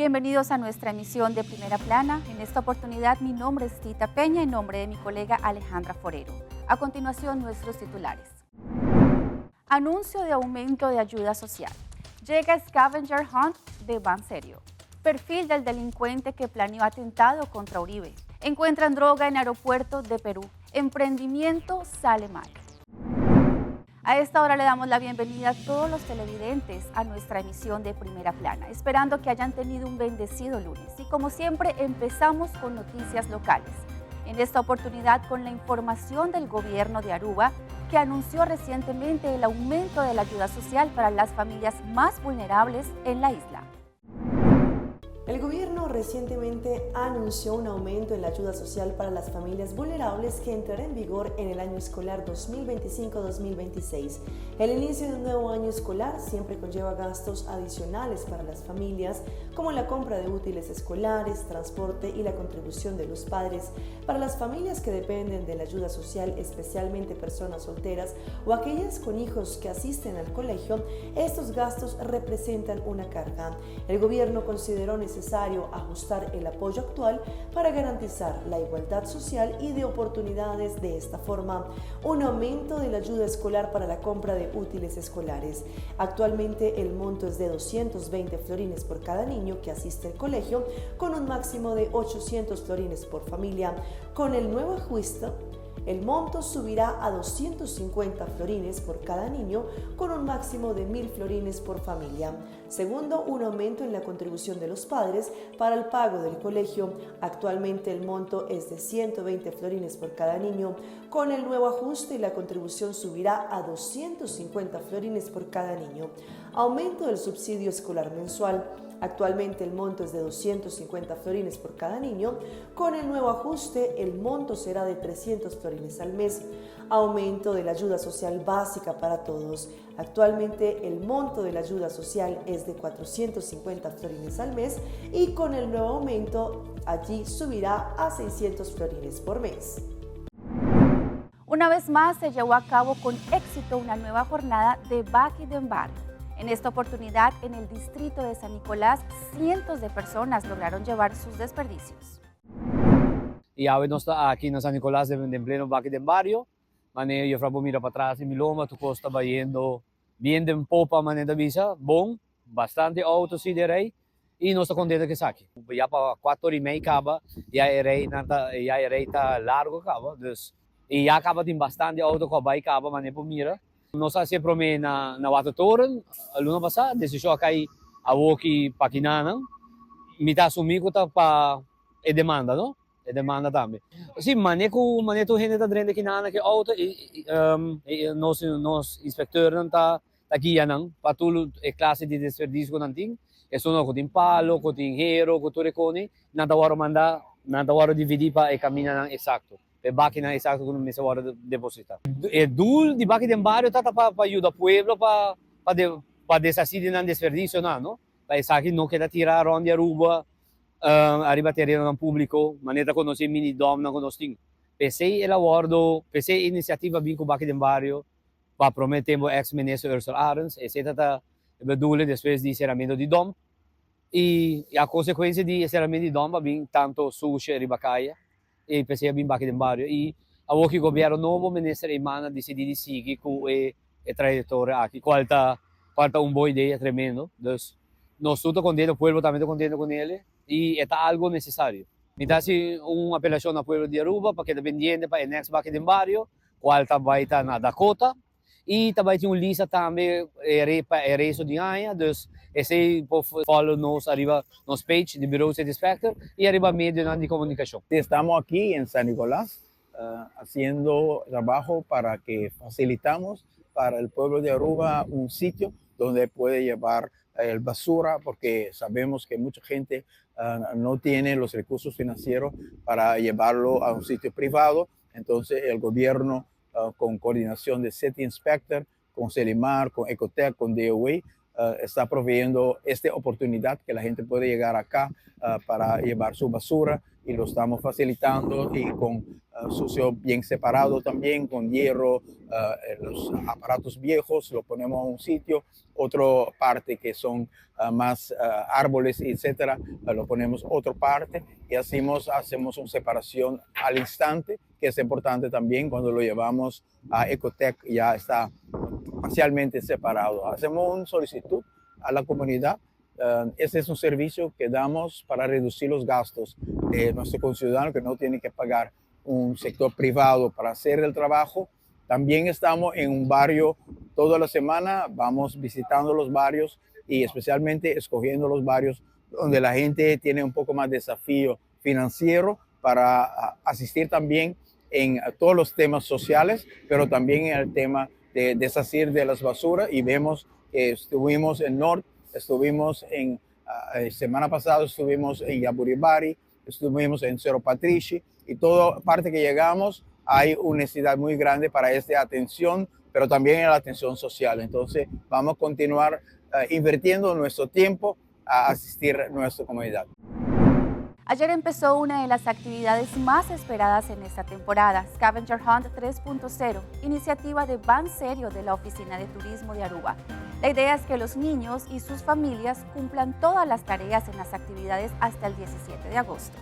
Bienvenidos a nuestra emisión de Primera Plana. En esta oportunidad mi nombre es Tita Peña en nombre de mi colega Alejandra Forero. A continuación nuestros titulares. Anuncio de aumento de ayuda social. Llega Scavenger Hunt de Banserio. Perfil del delincuente que planeó atentado contra Uribe. Encuentran droga en aeropuerto de Perú. Emprendimiento sale mal. A esta hora le damos la bienvenida a todos los televidentes a nuestra emisión de Primera Plana, esperando que hayan tenido un bendecido lunes. Y como siempre, empezamos con noticias locales. En esta oportunidad con la información del gobierno de Aruba, que anunció recientemente el aumento de la ayuda social para las familias más vulnerables en la isla. El gobierno recientemente anunció un aumento en la ayuda social para las familias vulnerables que entrará en vigor en el año escolar 2025-2026. El inicio de un nuevo año escolar siempre conlleva gastos adicionales para las familias, como la compra de útiles escolares, transporte y la contribución de los padres. Para las familias que dependen de la ayuda social, especialmente personas solteras o aquellas con hijos que asisten al colegio, estos gastos representan una carga. El gobierno consideró necesario ajustar el apoyo actual para garantizar la igualdad social y de oportunidades de esta forma. Un aumento de la ayuda escolar para la compra de útiles escolares. Actualmente el monto es de 220 florines por cada niño que asiste al colegio, con un máximo de 800 florines por familia. Con el nuevo ajuste, el monto subirá a 250 florines por cada niño, con un máximo de 1000 florines por familia. Segundo, un aumento en la contribución de los padres para el pago del colegio. Actualmente el monto es de 120 florines por cada niño. Con el nuevo ajuste, la contribución subirá a 250 florines por cada niño. Aumento del subsidio escolar mensual. Actualmente el monto es de 250 florines por cada niño. Con el nuevo ajuste, el monto será de 300 florines al mes. Aumento de la ayuda social básica para todos. Actualmente el monto de la ayuda social es de 450 florines al mes y con el nuevo aumento allí subirá a 600 florines por mes. Una vez más se llevó a cabo con éxito una nueva jornada de Baki den Barrio. En esta oportunidad, en el distrito de San Nicolás, cientos de personas lograron llevar sus desperdicios. E hoje nós estamos aqui na San Nicolás de pleno Baque de Barrio. Mané, eu falo mira para trás e me loma, tu costa indo bem de popa mané da visa, bom, bastante autos e derei. E nós estamos contentes que saque. Já para 4h30 acaba, já erei tá largo acaba, dus e já acaba tem bastante auto com bike acaba mané por mira. Nós se prome na Watertoren, a luna passada, decidiu cair a walkie paquinana, me tá sumindo tá para e demanda, não? E demanda também. Sim, maneco gente tá dentro aqui na que auto e nós inspectores tá aqui não, para tudo é classe de desperdício que não tem. É só com tem palo, com tem hero, com tudo cone, nada hora mandar, nada hora dividir para e caminhar exato. E máquina exato quando me se hora depositar. É dul de Baque de Barrio tá para ajudar o povo para desasir de desperdício não, para isso aqui não quer tirar onde Aruba arriba terreno no pubblico, maneira conosce mini dom não conosco. Pensei pensei iniciativa bem com Baque de Barrio, para prometer o ex-ministro Ursula Arens, e se tá bedoelde depois de encerramento de dom, e a consequência de encerramento de dom bem tanto sushi e ribacaia, e pensei bem Baque de Barrio, e a o que o governo novo, ministro Emana, decidiu de seguir com a trajetória aqui, qual tá uma boa ideia, tremendo, então, nós estamos contentes, o povo também está contente com ele, e é algo necessário. Me dá uma apelação ao povo de Aruba, para que está pendiente para o next Baque de Barrio, qual vai estar na Dakota, e também tem lista também, resto de Anha, então, esse follow nos arriba nos page de Bureau de Inspector, e arriba meio de comunicação. Estamos aquí en San Nicolás haciendo trabajo para que facilitamos para el pueblo de Aruba un sitio donde puede llevar el basura, porque sabemos que mucha gente no tiene los recursos financieros para llevarlo a un sitio privado. Entonces el gobierno, con coordinación de City Inspector, con Selimar, con Ecotec, con DOE, está proveyendo esta oportunidad que la gente puede llegar acá para llevar su basura y lo estamos facilitando y con sucio bien separado también, con hierro, los aparatos viejos, lo ponemos a un sitio, otra parte que son más árboles, etcétera, lo ponemos otra parte y hacemos una separación al instante, que es importante también cuando lo llevamos a Ecotec, ya está parcialmente separado. Hacemos una solicitud a la comunidad. Este es un servicio que damos para reducir los gastos de nuestro conciudadano que no tiene que pagar un sector privado para hacer el trabajo. También estamos en un barrio toda la semana, vamos visitando los barrios y especialmente escogiendo los barrios donde la gente tiene un poco más desafío financiero para asistir también en todos los temas sociales, pero también en el tema de deshacer de las basuras. Y vemos que estuvimos en Norte, estuvimos en semana pasada estuvimos en Yaburibari, estuvimos en Cerro Patrici y toda parte que llegamos hay una necesidad muy grande para esta atención, pero también en la atención social. Entonces vamos a continuar invirtiendo nuestro tiempo a asistir a nuestra comunidad. Ayer empezó una de las actividades más esperadas en esta temporada, Scavenger Hunt 3.0, iniciativa de Ban Serio de la Oficina de Turismo de Aruba. La idea es que los niños y sus familias cumplan todas las tareas en las actividades hasta el 17 de agosto.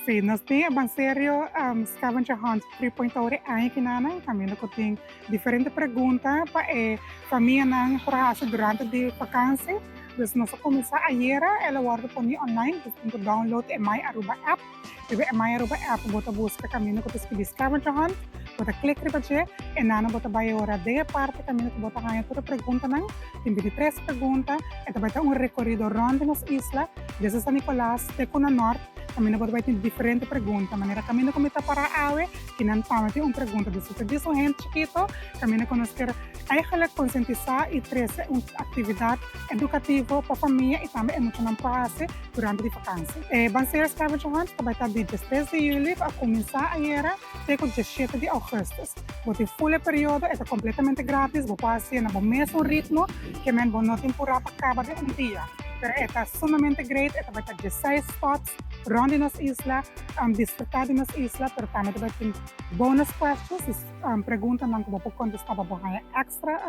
Sí, nós temos Ban Serio Scavenger Hunt 3.0 aqui na caminho que tem diferentes perguntas para a família para fazer durante a vacância. Dus nós começamos ayer, ela guarda por online, dus tem que download a My Aruba app. Deve a My Aruba app bota busca caminho que escreve Scavenger Hunt, bota clique ribaje, e nana bota vai ora de parte caminho que bota ganha toda pergunta nang, tem 23 perguntas, e também tem recorrido ronde nas islas, desde San Nicolás, Tecuna Norte. Caminho bota vai ter diferentes perguntas, maneira caminho como está para ave, que não tama tem pergunta, dus se diz gente chiquito, caminho que nós quer eigenlijk conscientizar e trazer uma atividade educativa para a família e também emocional para fazer durante a vacância. Ban Serio Scavenger Hunt vai estar de 3 de julho a começar ayer até o 17 de agosto. Vai ter full período, é completamente grátis, vai fazer no mesmo ritmo que men não tem por acabar de dia. Pero está sumamente great, esta vai ter 16 spots, ronde nas islas, disfrutar de nas islas, pero também vai ter bonus questions, perguntas que vou contestar para ganhar extra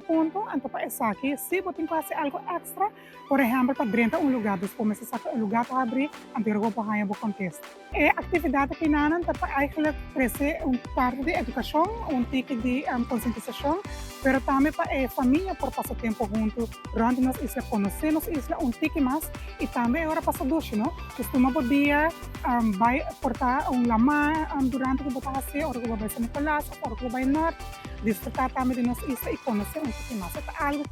ponto. Então, para isso aqui, se você tem que fazer algo extra, por exemplo, para dentro de lugar, depois você saca lugar para abrir, então eu vou ganhar o contexto. A atividade que não para eigenlijk trazer parte de educação, tipo de conscientização, pero também para a família por passar tempo junto, ronde nas islas, conhecer nas islas tipo mais, e também agora passa duche, não? Costuma poder vai portar lama durante que você fazer, ou que vai San Nicolás, ou que vai Norte, disfrutar também de nas islas e conhecer tipo mais. É algo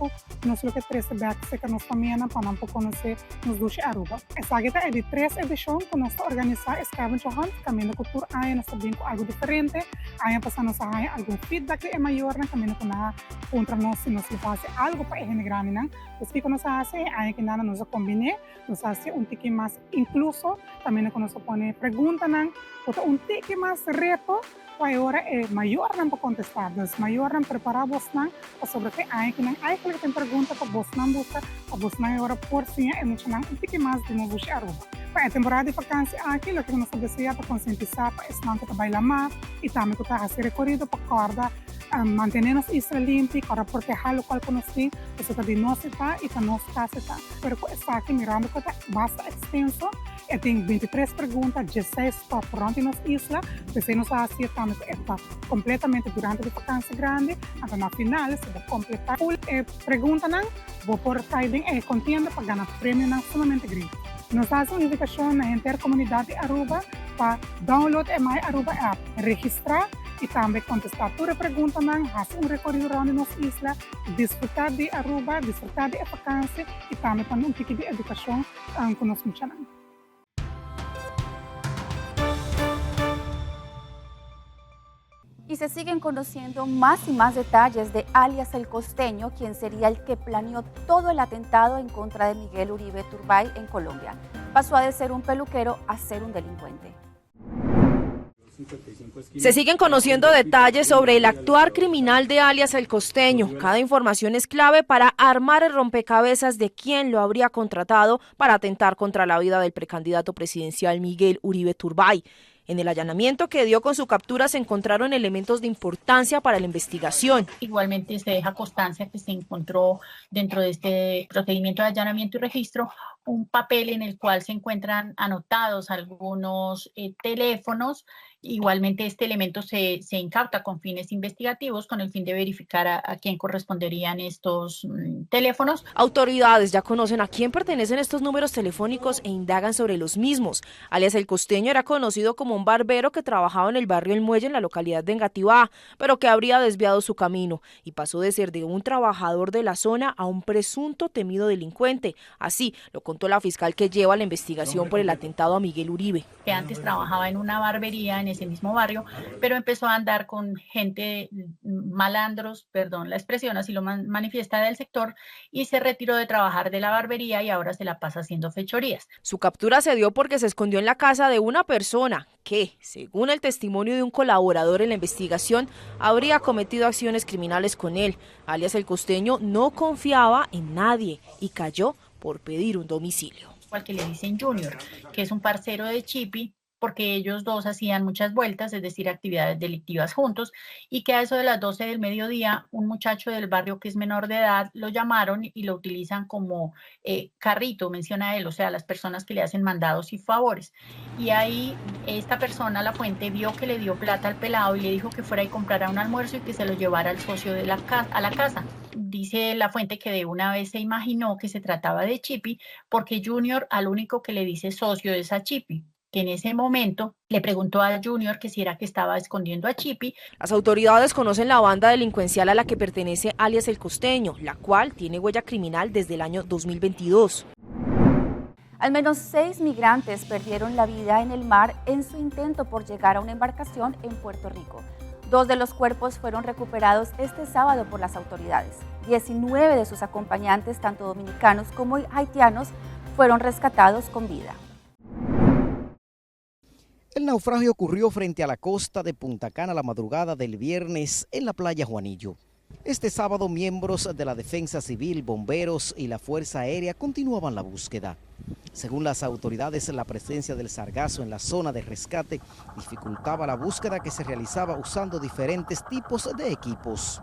que nós que trazer back que nós família para não conhecer nos duche Aruba. Essa aqui é de 3 edições que nós organizar Scavenger Hunt, caminho cultura, aí nós também com algo diferente, aí passando a aí algum feedback que é maior na caminho que na contra nós se nós fazer algo para generar não. Então que nós fazer aí que nada nós combine, nós fazer tipo mais incluso, também que nós põe pergunta não, botar tipo mais reto. Agora é maior não para contestar, mas maior não preparar você não, sobre que aí que não, aí que tem pergunta para você não busca, para você não agora por sim é muito não, tipo mais de novo Aruba. Para a temporada de vacância aqui, o que nós deseja para conscientizar para esse não que trabalha lá, e também que está a ser recorrido para corda, manter as islas limpas, para proteger o local que nós temos, isso está de nós está e para nós está. Pero essa aqui mirando que está bastante extenso. Tem 23 perguntas, 16 para pronto nas islas, você nos fazia também está completamente durante a vacância grande, então na final se vai completar full pergunta não, vou por timing contienda para ganhar prêmio não somente grande. Nós fazemos uma invitação na intercomunidade Aruba para download a My Aruba app, registrar e também contestar toda pergunta não, fazer recorrido around nas islas, desfrutar de Aruba, desfrutar de vacância e também para tipo de educação que nós mencionamos. Y se siguen conociendo más y más detalles de alias El Costeño, quien sería el que planeó todo el atentado en contra de Miguel Uribe Turbay en Colombia. Pasó de ser un peluquero a ser un delincuente. Se siguen conociendo detalles sobre el actuar criminal de alias El Costeño. Cada información es clave para armar el rompecabezas de quién lo habría contratado para atentar contra la vida del precandidato presidencial Miguel Uribe Turbay. En el allanamiento que dio con su captura se encontraron elementos de importancia para la investigación. Igualmente se deja constancia que se encontró dentro de este procedimiento de allanamiento y registro un papel en el cual se encuentran anotados algunos teléfonos. Igualmente este elemento se incauta con fines investigativos con el fin de verificar a quién corresponderían estos teléfonos. Autoridades ya conocen a quién pertenecen estos números telefónicos e indagan sobre los mismos. Alias El Costeño era conocido como un barbero que trabajaba en el barrio El Muelle en la localidad de Engativá, pero que habría desviado su camino y pasó de ser de un trabajador de la zona a un presunto temido delincuente. Así lo contó la fiscal que lleva la investigación por el atentado a Miguel Uribe. Que antes trabajaba en una barbería en ese mismo barrio, pero empezó a andar con gente, malandros, perdón la expresión, así lo manifiesta del sector, y se retiró de trabajar de la barbería y ahora se la pasa haciendo fechorías. Su captura se dio porque se escondió en la casa de una persona que, según el testimonio de un colaborador en la investigación, habría cometido acciones criminales con él. Alias El Costeño no confiaba en nadie y cayó por pedir un domicilio. Al que le dicen Junior, que es un parcero de Chipi, porque ellos dos hacían muchas vueltas, es decir, actividades delictivas juntos, y que a eso de las 12 del mediodía, un muchacho del barrio que es menor de edad lo llamaron y lo utilizan como carrito, menciona él, o sea, las personas que le hacen mandados y favores. Y ahí esta persona, la fuente, vio que le dio plata al pelado y le dijo que fuera y comprara un almuerzo y que se lo llevara al socio de a la casa. Dice la fuente que de una vez se imaginó que se trataba de Chipi, porque Junior al único que le dice socio es a Chipi, que en ese momento le preguntó a Junior que si era que estaba escondiendo a Chipi. Las autoridades conocen la banda delincuencial a la que pertenece alias El Costeño, la cual tiene huella criminal desde el año 2022. Al menos 6 migrantes perdieron la vida en el mar en su intento por llegar a una embarcación en Puerto Rico. 2 de los cuerpos fueron recuperados este sábado por las autoridades. 19 de sus acompañantes, tanto dominicanos como haitianos, fueron rescatados con vida. El naufragio ocurrió frente a la costa de Punta Cana la madrugada del viernes en la playa Juanillo. Este sábado, miembros de la Defensa Civil, bomberos y la Fuerza Aérea continuaban la búsqueda. Según las autoridades, la presencia del sargazo en la zona de rescate dificultaba la búsqueda que se realizaba usando diferentes tipos de equipos.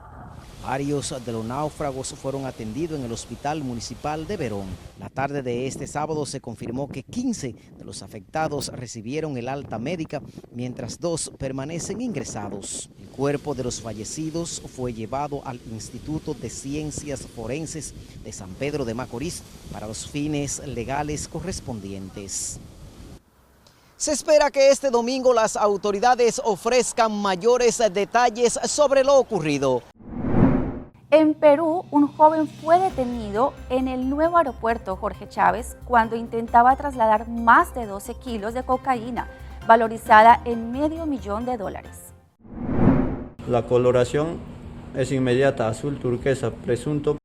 Varios de los náufragos fueron atendidos en el Hospital Municipal de Verón. La tarde de este sábado se confirmó que 15 de los afectados recibieron el alta médica, mientras 2 permanecen ingresados. El cuerpo de los fallecidos fue llevado al Instituto de Ciencias Forenses de San Pedro de Macorís para los fines legales correspondientes. Se espera que este domingo las autoridades ofrezcan mayores detalles sobre lo ocurrido. En Perú, un joven fue detenido en el nuevo aeropuerto Jorge Chávez cuando intentaba trasladar más de 12 kilos de cocaína, valorizada en $500,000. La coloración es inmediata, azul turquesa, presunto.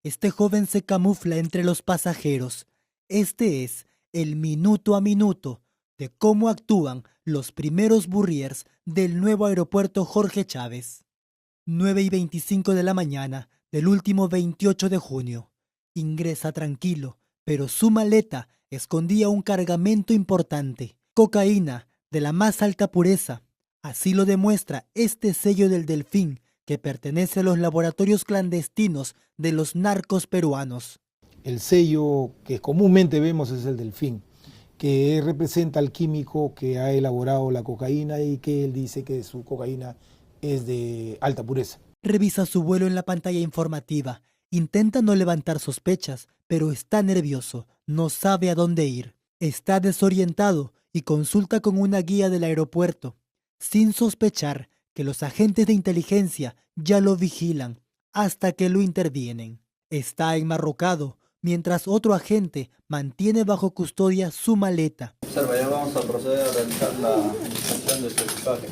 Este joven se camufla entre los pasajeros. Este es el minuto a minuto de cómo actúan los primeros burriers del nuevo aeropuerto Jorge Chávez. 9:25 de la mañana del último 28 de junio. Ingresa tranquilo, pero su maleta escondía un cargamento importante, cocaína de la más alta pureza. Así lo demuestra este sello del delfín que pertenece a los laboratorios clandestinos de los narcos peruanos. El sello que comúnmente vemos es el delfín, que representa al químico que ha elaborado la cocaína y que él dice que su cocaína es de alta pureza. Revisa su vuelo en la pantalla informativa. Intenta no levantar sospechas, pero está nervioso, no sabe a dónde ir. Está desorientado y consulta con una guía del aeropuerto, sin sospechar que los agentes de inteligencia ya lo vigilan hasta que lo intervienen. Está enmarrocado, mientras otro agente mantiene bajo custodia su maleta. Observa, ya vamos a proceder a realizar la inspección de su equipaje.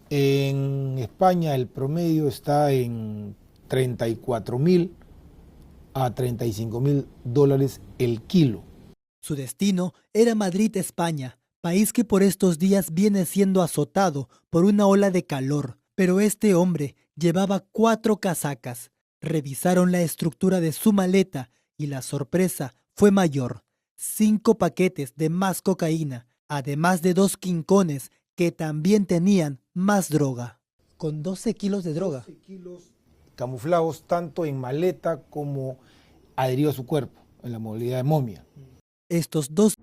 En España el promedio está en $34,000 a $35,000 el kilo. Su destino era Madrid, España, país que por estos días viene siendo azotado por una ola de calor. Pero este hombre llevaba 4 casacas. Revisaron la estructura de su maleta y la sorpresa fue mayor. 5 paquetes de más cocaína, además de 2 quincones que también tenían más droga. Con 12 kilos de droga. 12 kilos camuflados tanto en maleta como adherido a su cuerpo, en la modalidad de momia. Estos 2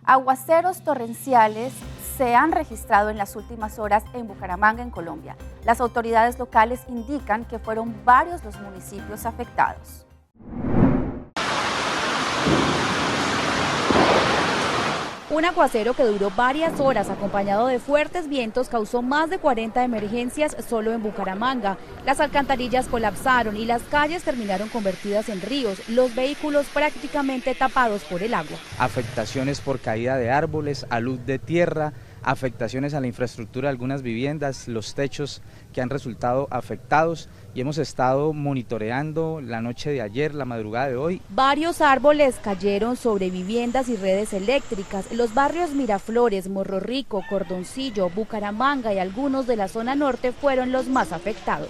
aguaceros torrenciales se han registrado en las últimas horas en Bucaramanga, en Colombia. Las autoridades locales indican que fueron varios los municipios afectados. Un aguacero que duró varias horas acompañado de fuertes vientos causó más de 40 emergencias solo en Bucaramanga. Las alcantarillas colapsaron y las calles terminaron convertidas en ríos, los vehículos prácticamente tapados por el agua. Afectaciones por caída de árboles, a luz de tierra, afectaciones a la infraestructura de algunas viviendas, los techos que han resultado afectados y hemos estado monitoreando la noche de ayer, la madrugada de hoy. Varios árboles cayeron sobre viviendas y redes eléctricas. Los barrios Miraflores, Morro Rico, Cordoncillo, Bucaramanga y algunos de la zona norte fueron los más afectados.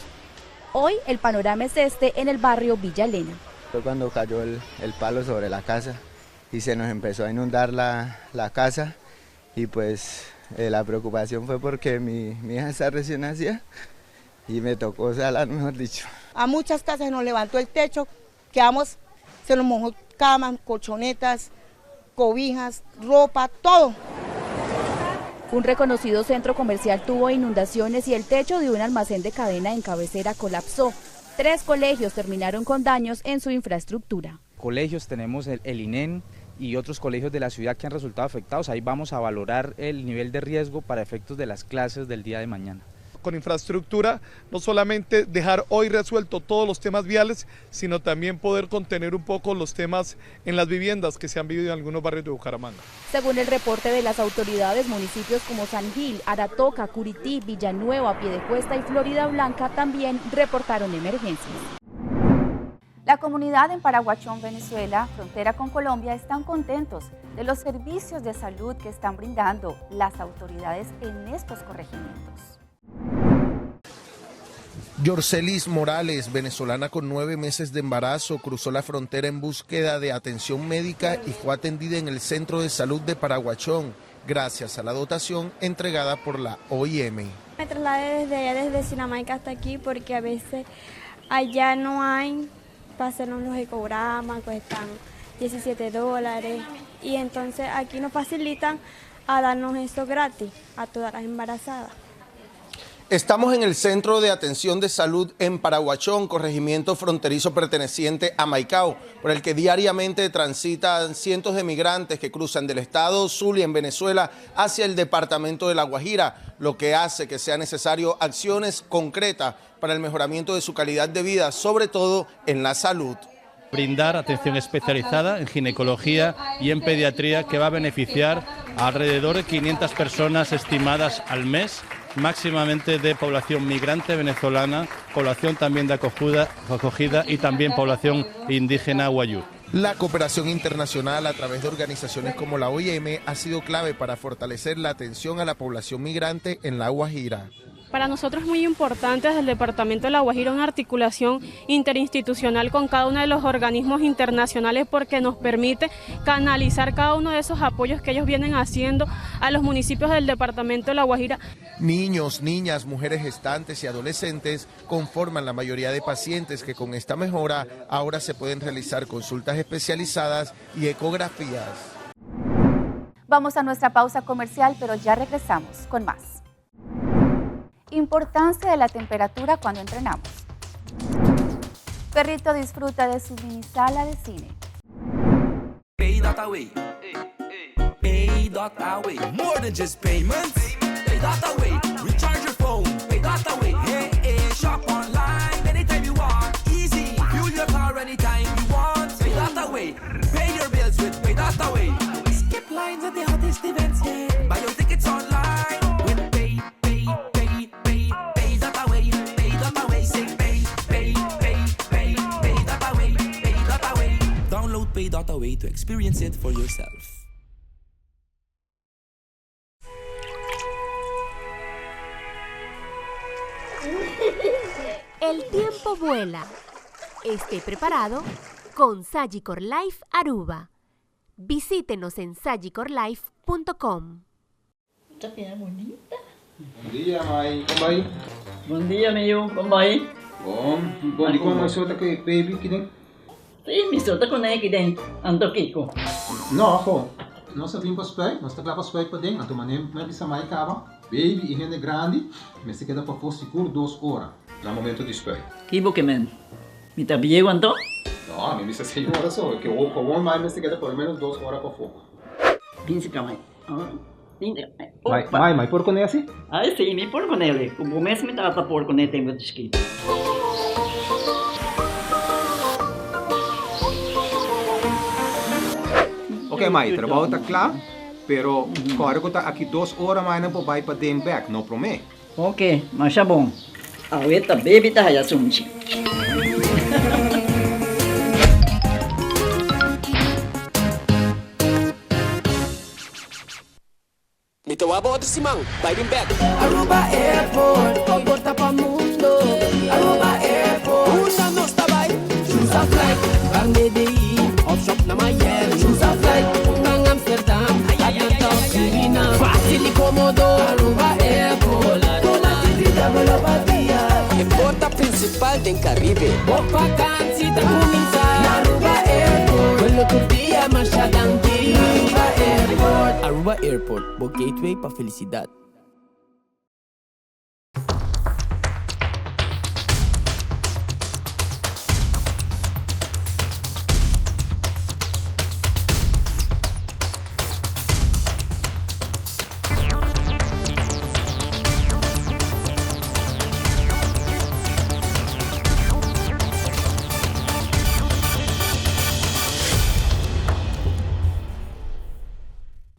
Hoy el panorama es este en el barrio Villa Elena. Fue cuando cayó el palo sobre la casa y se nos empezó a inundar la casa y pues la preocupación fue porque mi hija está recién nacida y me tocó salar, mejor dicho. A muchas casas nos levantó el techo, se nos mojó camas, colchonetas, cobijas, ropa, todo. Un reconocido centro comercial tuvo inundaciones y el techo de un almacén de cadena en Cabecera colapsó. 3 colegios terminaron con daños en su infraestructura. Colegios, tenemos el INEN y otros colegios de la ciudad que han resultado afectados. Ahí vamos a valorar el nivel de riesgo para efectos de las clases del día de mañana. Con infraestructura, no solamente dejar hoy resuelto todos los temas viales, sino también poder contener un poco los temas en las viviendas que se han vivido en algunos barrios de Bucaramanga. Según el reporte de las autoridades, municipios como San Gil, Aratoca, Curití, Villanueva, Piedecuesta y Florida Blanca también reportaron emergencias. La comunidad en Paraguachón, Venezuela, frontera con Colombia, están contentos de los servicios de salud que están brindando las autoridades en estos corregimientos. Yorcelis Morales, venezolana con 9 meses de embarazo, cruzó la frontera en búsqueda de atención médica y fue atendida en el Centro de Salud de Paraguachón, gracias a la dotación entregada por la OIM. Me trasladé desde Sinamaica hasta aquí porque a veces allá no hay para hacernos los ecogramas, cuestan $17 y entonces aquí nos facilitan a darnos eso gratis a todas las embarazadas. Estamos en el Centro de Atención de Salud en Paraguachón, corregimiento fronterizo perteneciente a Maicao, por el que diariamente transitan cientos de migrantes que cruzan del estado Zulia en Venezuela hacia el departamento de La Guajira, lo que hace que sea necesario acciones concretas para el mejoramiento de su calidad de vida, sobre todo en la salud. Brindar atención especializada en ginecología y en pediatría que va a beneficiar a alrededor de 500 personas estimadas al mes, máximamente de población migrante venezolana, población también de acogida y también población indígena guayú. La cooperación internacional a través de organizaciones como la OIM ha sido clave para fortalecer la atención a la población migrante en La Guajira. Para nosotros es muy importante desde el Departamento de La Guajira una articulación interinstitucional con cada uno de los organismos internacionales porque nos permite canalizar cada uno de esos apoyos que ellos vienen haciendo a los municipios del Departamento de La Guajira. Niños, niñas, mujeres gestantes y adolescentes conforman la mayoría de pacientes que con esta mejora ahora se pueden realizar consultas especializadas y ecografías. Vamos a nuestra pausa comercial, pero ya regresamos con más. Importancia de la temperatura cuando entrenamos. Perrito disfruta de su mini sala de cine. Pay that away. Pay that away. More than just payments. Pay that away. Recharge your phone. Pay that away. Hey, hey, shop online anytime you want. Easy. Fuel your car anytime you want. Pay that away. Pay your bills with Pay that away. Skip lines at the hottest events. Yeah. Buy your tickets online. Pay that away to experience it for yourself. El tiempo vuela. Esté preparado con Sagicor Life Aruba. Visítenos en sagicorlife.com. Esta piedra bonita. Bom dia, mãe. Como vai? Bom dia, meu. Como vai? Bom, di ko may suota kay baby kini. Sim, me solta com aqui dentro. Ando Kiko. No, ako. Nós vim para spray, nós tá lá para spray para dentro. Então, manem, mas bisa mai kaba. Baby, e rende grande, mas se queda para for seguro 2 horas. No momento de spray. Kibo que men. Me tá bem quanto? No, a mim bisa 6 horas só. Que o com mais se queda por menos 2 horas para fogo. 15 kamay. Mai, por con assim? Ah, sim, me por com ele. O mês me tá por com ele tenho escrito. Ok, Mai, trabalho está claro, pero agora que está aqui 2 horas mais não vai para dentro back, não promete. Ok, mas tá bom. Ahorita baby tá aí assunto. Mito wabo outro Simão, vai bem back. Aruba Airport, porta pa mundo. Aruba Airport, una nosta vai. Choose a flight, bang DDI, off shop na Miami. Choose a flight, bang Amsterdam, Atlanta, China. Fácil e cómodo, Aruba Airport. Toda actividade pela badia. E porta principal tem Caribe. O vacanze da cominciare. Aruba Airport, quello turdia Mashadanti. Aruba Airport. Aruba Airport, o gateway para felicidade.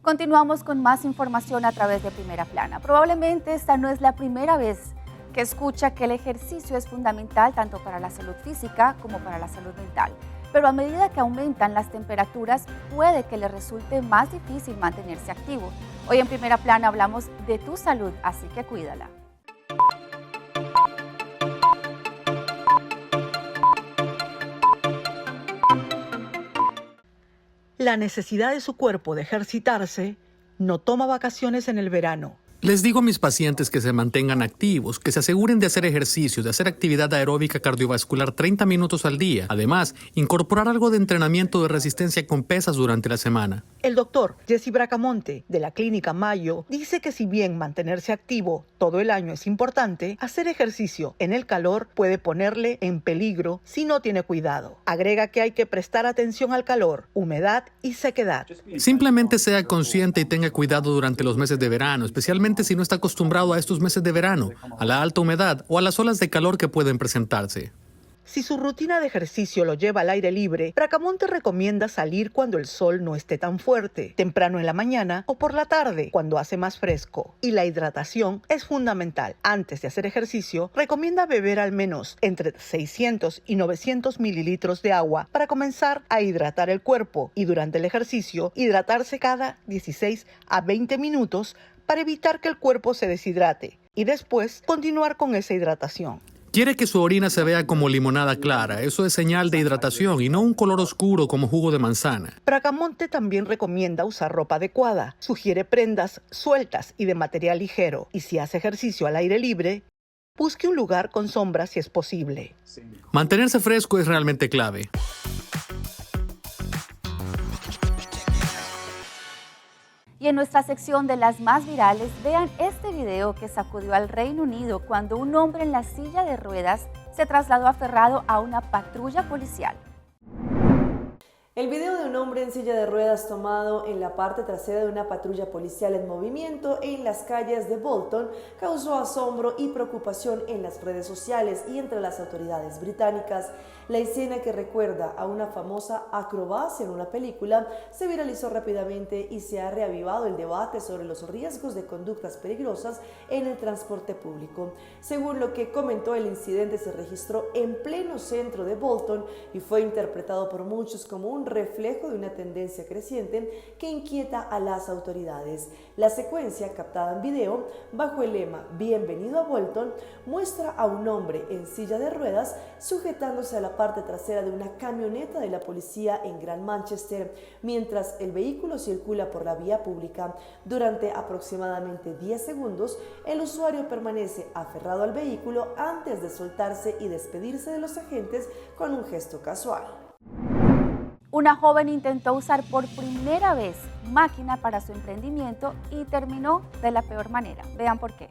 Continuamos con más información a través de Primera Plana. Probablemente esta no es la primera vez que escucha que el ejercicio es fundamental tanto para la salud física como para la salud mental. Pero a medida que aumentan las temperaturas, puede que le resulte más difícil mantenerse activo. Hoy en Primera Plana hablamos de tu salud, así que cuídala. La necesidad de su cuerpo de ejercitarse no toma vacaciones en el verano. Les digo a mis pacientes que se mantengan activos, que se aseguren de hacer ejercicio, de hacer actividad aeróbica cardiovascular 30 minutos al día. Además, incorporar algo de entrenamiento de resistencia con pesas durante la semana. El doctor Jesse Bracamonte, de la Clínica Mayo, dice que si bien mantenerse activo todo el año es importante, hacer ejercicio en el calor puede ponerle en peligro si no tiene cuidado. Agrega que hay que prestar atención al calor, humedad y sequedad. Simplemente sea consciente y tenga cuidado durante los meses de verano, especialmente si no está acostumbrado a estos meses de verano, a la alta humedad o a las olas de calor que pueden presentarse. Si su rutina de ejercicio lo lleva al aire libre, Bracamonte recomienda salir cuando el sol no esté tan fuerte, temprano en la mañana o por la tarde, cuando hace más fresco. Y la hidratación es fundamental. Antes de hacer ejercicio, recomienda beber al menos entre 600 y 900 mililitros de agua para comenzar a hidratar el cuerpo y durante el ejercicio, hidratarse cada 16 a 20 minutos para evitar que el cuerpo se deshidrate y después continuar con esa hidratación. Quiere que su orina se vea como limonada clara. Eso es señal de hidratación y no un color oscuro como jugo de manzana. Bracamonte también recomienda usar ropa adecuada. Sugiere prendas sueltas y de material ligero. Y si hace ejercicio al aire libre, busque un lugar con sombra si es posible. Mantenerse fresco es realmente clave. Y en nuestra sección de las más virales, vean este video que sacudió al Reino Unido cuando un hombre en la silla de ruedas se trasladó aferrado a una patrulla policial. El video de un hombre en silla de ruedas tomado en la parte trasera de una patrulla policial en movimiento en las calles de Bolton causó asombro y preocupación en las redes sociales y entre las autoridades británicas. La escena, que recuerda a una famosa acrobacia en una película, se viralizó rápidamente y se ha reavivado el debate sobre los riesgos de conductas peligrosas en el transporte público. Según lo que comentó, el incidente se registró en pleno centro de Bolton y fue interpretado por muchos como un reflejo de una tendencia creciente que inquieta a las autoridades. La secuencia, captada en video, bajo el lema "Bienvenido a Bolton", muestra a un hombre en silla de ruedas sujetándose a la parte trasera de una camioneta de la policía en Gran Manchester, mientras el vehículo circula por la vía pública. Durante aproximadamente 10 segundos, el usuario permanece aferrado al vehículo antes de soltarse y despedirse de los agentes con un gesto casual. Una joven intentó usar por primera vez máquina para su emprendimiento y terminó de la peor manera. Vean por qué.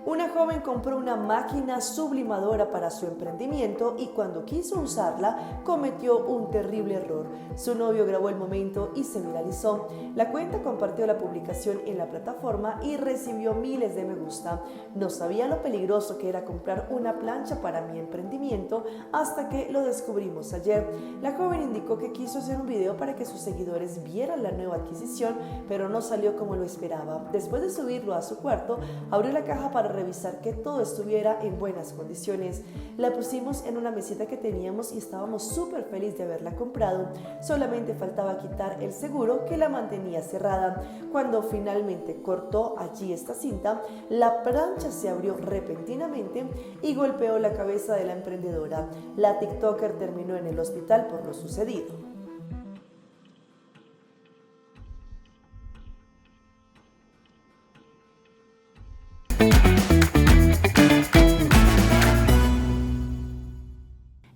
Una joven compró una máquina sublimadora para su emprendimiento y cuando quiso usarla cometió un terrible error. Su novio grabó el momento y se viralizó. La cuenta compartió la publicación en la plataforma y recibió miles de me gusta. No sabía lo peligroso que era comprar una plancha para mi emprendimiento hasta que lo descubrimos ayer. La joven indicó que quiso hacer un video para que sus seguidores vieran la nueva adquisición, pero no salió como lo esperaba. Después de subirlo a su cuarto, abrió la caja para revisar que todo estuviera en buenas condiciones. La pusimos en una mesita que teníamos y estábamos súper felices de haberla comprado. Solamente faltaba quitar el seguro que la mantenía cerrada. Cuando finalmente cortó allí esta cinta, la plancha se abrió repentinamente y golpeó la cabeza de la emprendedora. La TikToker terminó en el hospital por lo sucedido.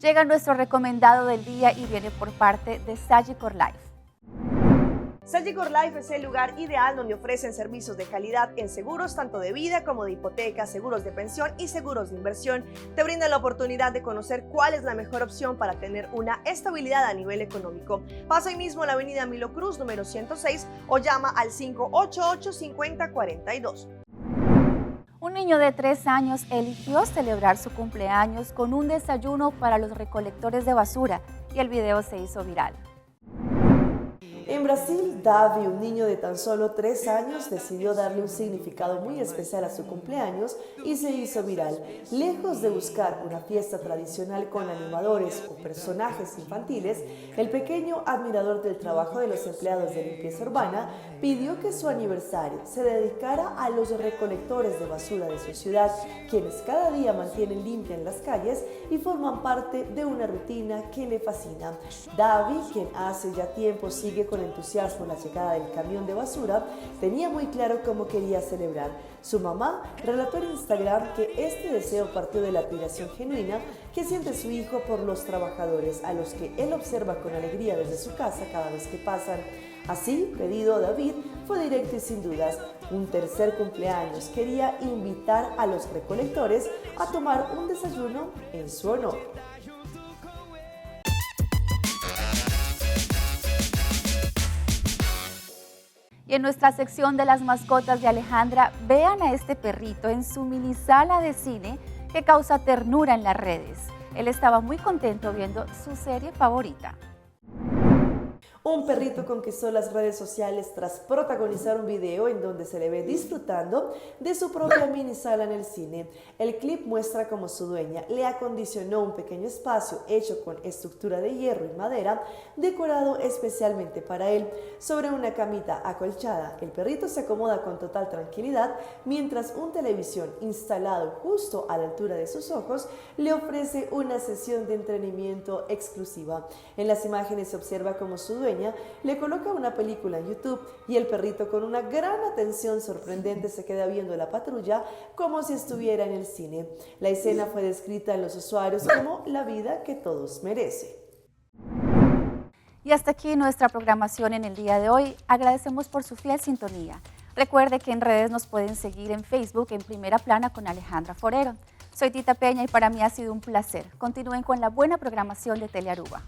Llega nuestro recomendado del día y viene por parte de Sagicor Life. Sagicor Life es el lugar ideal donde ofrecen servicios de calidad en seguros tanto de vida como de hipoteca, seguros de pensión y seguros de inversión. Te brindan la oportunidad de conocer cuál es la mejor opción para tener una estabilidad a nivel económico. Pasa hoy mismo a la avenida Milo Cruz, número 106, o llama al 588-5042. Un niño de 3 años eligió celebrar su cumpleaños con un desayuno para los recolectores de basura y el video se hizo viral. En Brasil, Davi, un niño de tan solo 3 años, decidió darle un significado muy especial a su cumpleaños y se hizo viral. Lejos de buscar una fiesta tradicional con animadores o personajes infantiles, el pequeño admirador del trabajo de los empleados de limpieza urbana pidió que su aniversario se dedicara a los recolectores de basura de su ciudad, quienes cada día mantienen limpias las calles y forman parte de una rutina que le fascina. Davi, quien hace ya tiempo sigue con entusiasmo la llegada del camión de basura, tenía muy claro cómo quería celebrar. Su mamá relató en Instagram que este deseo partió de la admiración genuina que siente su hijo por los trabajadores, a los que él observa con alegría desde su casa cada vez que pasan. Así, pedido a David fue directo y sin dudas. Un tercer cumpleaños quería invitar a los recolectores a tomar un desayuno en su honor. Y en nuestra sección de las mascotas de Alejandra, vean a este perrito en su mini sala de cine que causa ternura en las redes. Él estaba muy contento viendo su serie favorita. Un perrito conquistó las redes sociales tras protagonizar un video en donde se le ve disfrutando de su propia mini sala en el cine. El clip muestra cómo su dueña le acondicionó un pequeño espacio hecho con estructura de hierro y madera, decorado especialmente para él. Sobre una camita acolchada, el perrito se acomoda con total tranquilidad, mientras un televisión instalado justo a la altura de sus ojos le ofrece una sesión de entretenimiento exclusiva. En las imágenes se observa cómo su dueña le coloca una película en YouTube y el perrito, con una gran atención sorprendente, se queda viendo la patrulla como si estuviera en el cine. La escena fue descrita en los usuarios como la vida que todos merecen. Y hasta aquí nuestra programación en el día de hoy. Agradecemos por su fiel sintonía. Recuerde que en redes nos pueden seguir en Facebook en Primera Plana con Alejandra Forero. Soy Tita Peña y para mí ha sido un placer. Continúen con la buena programación de Telearuba.